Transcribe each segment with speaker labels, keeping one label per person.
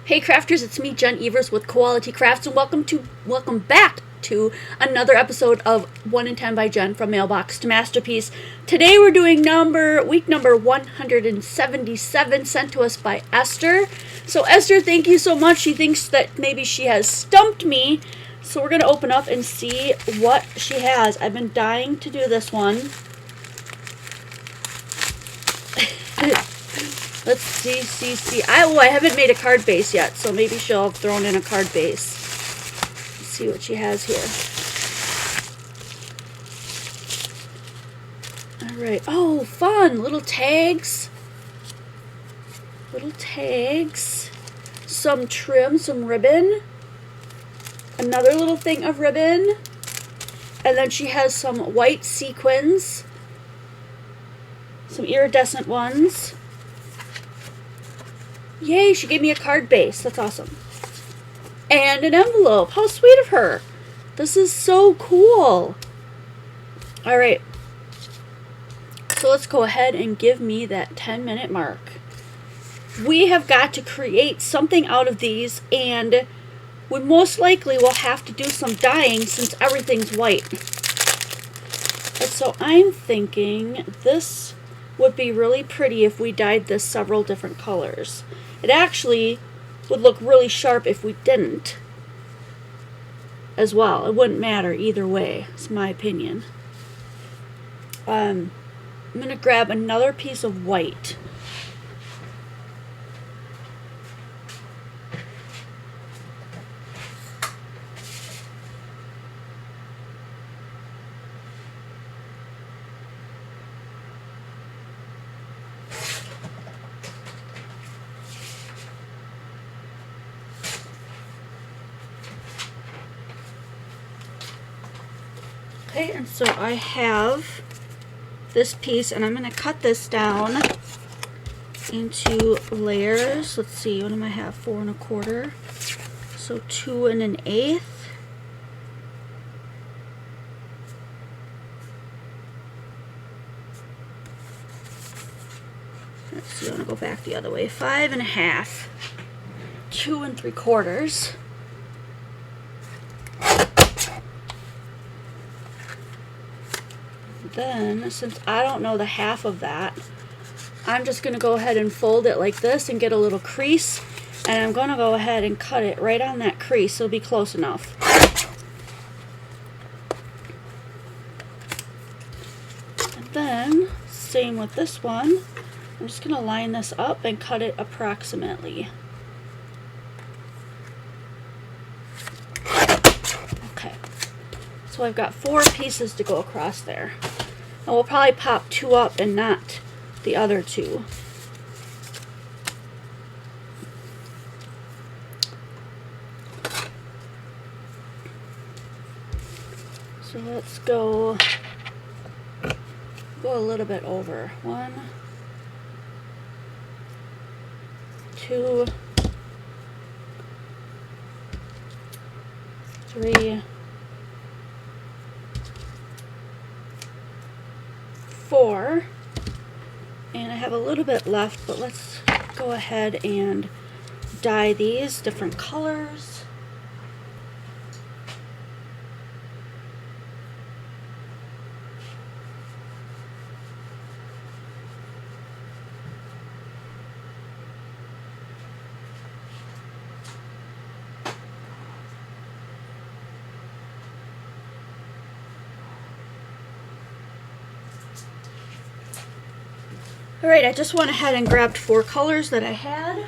Speaker 1: Hey crafters, it's me, Jen Evers with Quality Crafts, and welcome back to another episode of 1 in 10 by Jen From Mailbox to Masterpiece. Today we're doing week number 177, sent to us by Esther. So Esther, thank you so much. She thinks that maybe she has stumped me. So we're going to open up and see what she has. I've been dying to do this one. Let's see. I haven't made a card base yet, so maybe she'll have thrown in a card base. Let's see what she has here. Alright. Oh, fun! Little tags. Some trim, some ribbon. Another little thing of ribbon. And then she has some white sequins. Some iridescent ones. Yay, she gave me a card base. That's awesome. And an envelope. How sweet of her. This is so cool. Alright. So let's go ahead and give me that 10-minute mark. We have got to create something out of these, and we most likely will have to do some dyeing since everything's white. And so I'm thinking this would be really pretty if we dyed this several different colors. It actually would look really sharp if we didn't as well. It wouldn't matter either way. It's my opinion. I'm going to grab another piece of white. Okay, and so I have this piece, and I'm going to cut this down into layers. Let's see, what do I have? 4 1/4. So 2 1/8. Let's see, I want to go back the other way. 5 1/2. 2 3/4. Then, since I don't know the half of that, I'm just going to go ahead and fold it like this and get a little crease, and I'm going to go ahead and cut it right on that crease. It'll be close enough. And then, same with this one. I'm just going to line this up and cut it approximately. Okay. So I've got 4 pieces to go across there. And we'll probably pop 2 up and not the other 2. So let's go a little bit over. 1, 2, 3, 4, and I have a little bit left, but let's go ahead and dye these different colors. Alright, I just went ahead and grabbed 4 colors that I had.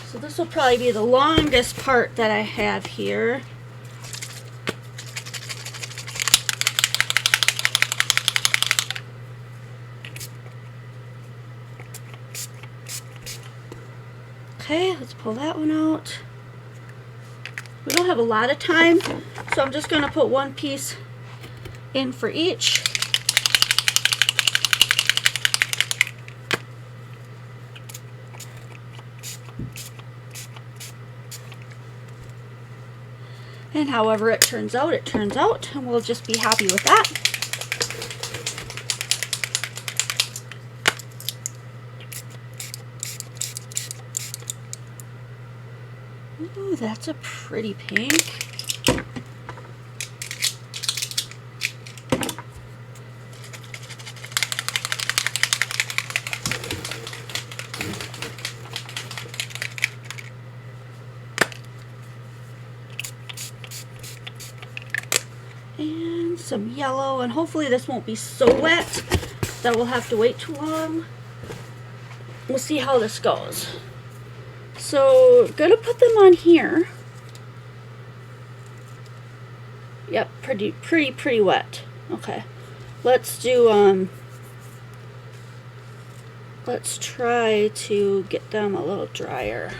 Speaker 1: So this will probably be the longest part that I have here. Okay, let's pull that one out. We don't have a lot of time, so I'm just going to put 1 piece in for each. And however it turns out, and we'll just be happy with that. Ooh, that's a pretty pink. And some yellow, and hopefully this won't be so wet that we'll have to wait too long. We'll see how this goes. So, gonna put them on here. Yep, pretty wet. Okay, let's do let's try to get them a little drier.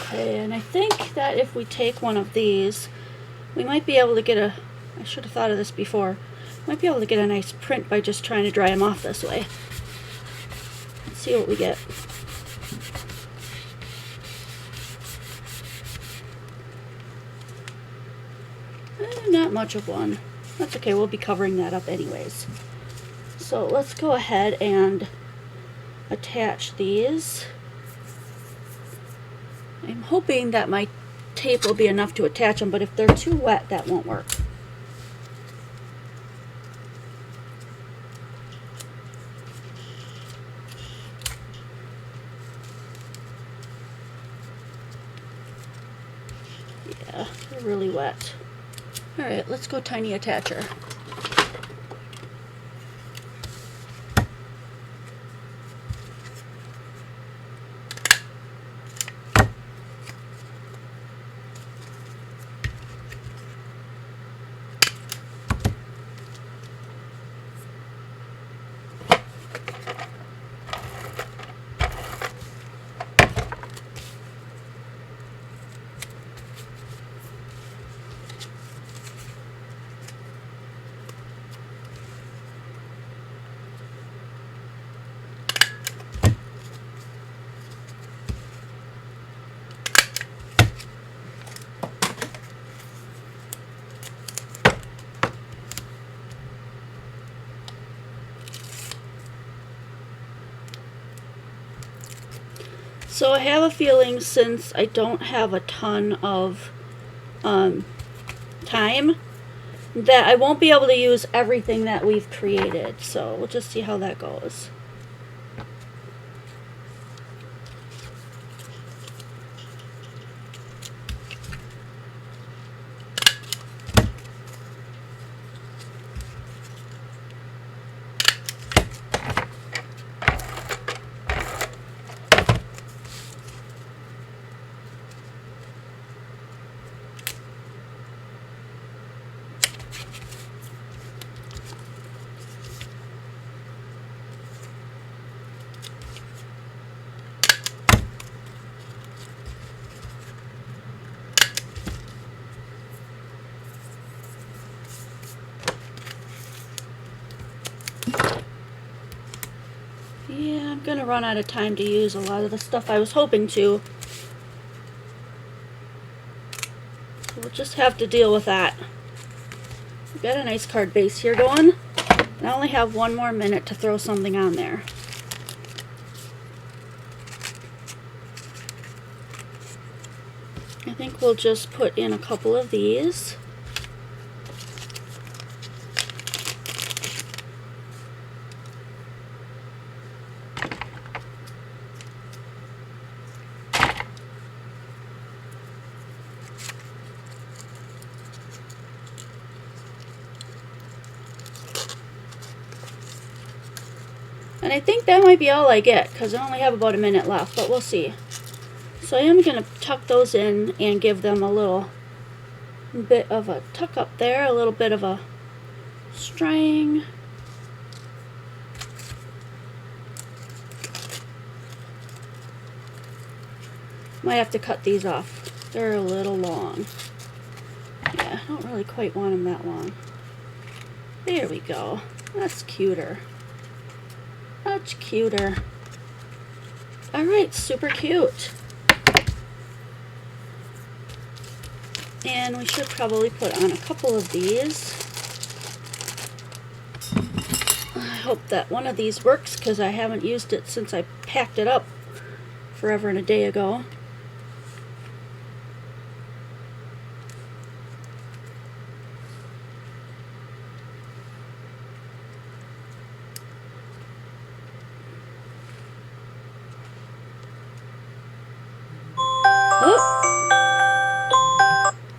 Speaker 1: Okay, and I think that if we take one of these, we might be able to get a, I should have thought of this before, might be able to get a nice print by just trying to dry them off this way. Let's see what we get. Not much of one. That's okay, we'll be covering that up anyways. So let's go ahead and attach these. I'm hoping that my tape will be enough to attach them, but if they're too wet, that won't work. Yeah, they're really wet. Alright, let's go tiny attacher. So I have a feeling, since I don't have a ton of time, that I won't be able to use everything that we've created. So we'll just see how that goes. Yeah, I'm gonna run out of time to use a lot of the stuff I was hoping to. So we'll just have to deal with that. We've got a nice card base here going, and I only have one more minute to throw something on there. I think we'll just put in a couple of these. And I think that might be all I get because I only have about a minute left, but we'll see. So I am going to tuck those in and give them a little bit of a tuck up there, a little bit of a string. Might have to cut these off. They're a little long. Yeah, I don't really quite want them that long. There we go. That's cuter. Much cuter. Alright, super cute. And we should probably put on a couple of these. I hope that one of these works because I haven't used it since I packed it up forever and a day ago.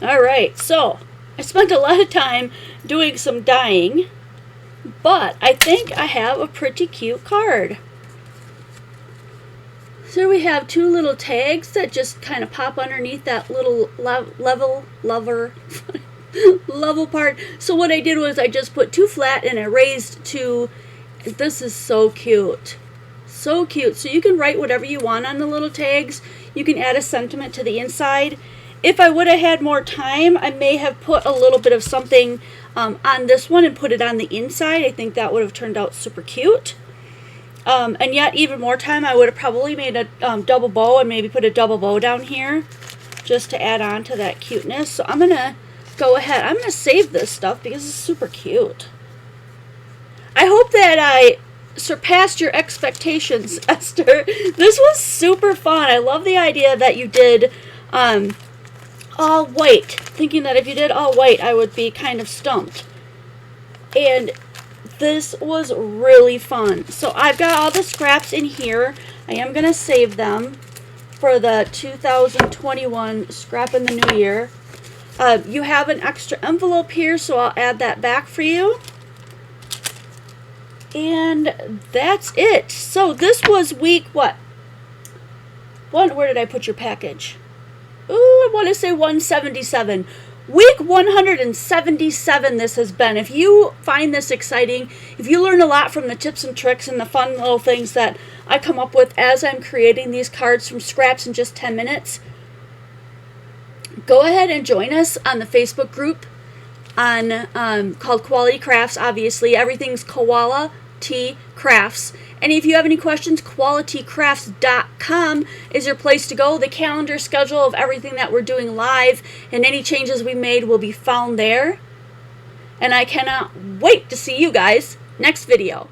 Speaker 1: Alright, so I spent a lot of time doing some dyeing, but I think I have a pretty cute card. So we have two little tags that just kind of pop underneath that little level part. So what I did was I just put two flat and I raised two. This is so cute. So cute. So you can write whatever you want on the little tags. You can add a sentiment to the inside. If I would have had more time, I may have put a little bit of something on this one and put it on the inside. I think that would have turned out super cute. And yet, even more time, I would have probably made a double bow and maybe put a double bow down here just to add on to that cuteness. So I'm going to go ahead. I'm going to save this stuff because it's super cute. I hope that I surpassed your expectations, Esther. This was super fun. I love the idea that you did all white, thinking that if you did all white I would be kind of stumped, and this was really fun. So I've got all the scraps in here. I am going to save them for the 2021 scrap in the new year. You have an extra envelope here, so I'll add that back for you. And that's it. So this was week what? Where did I put your package? Ooh, I want to say 177. Week 177 this has been. If you find this exciting, if you learn a lot from the tips and tricks and the fun little things that I come up with as I'm creating these cards from scraps in just 10 minutes, go ahead and join us on the Facebook group on called Quality Crafts. Obviously, everything's Koala T Crafts. And if you have any questions, qualitycrafts.com is your place to go. The calendar schedule of everything that we're doing live and any changes we made will be found there. And I cannot wait to see you guys next video.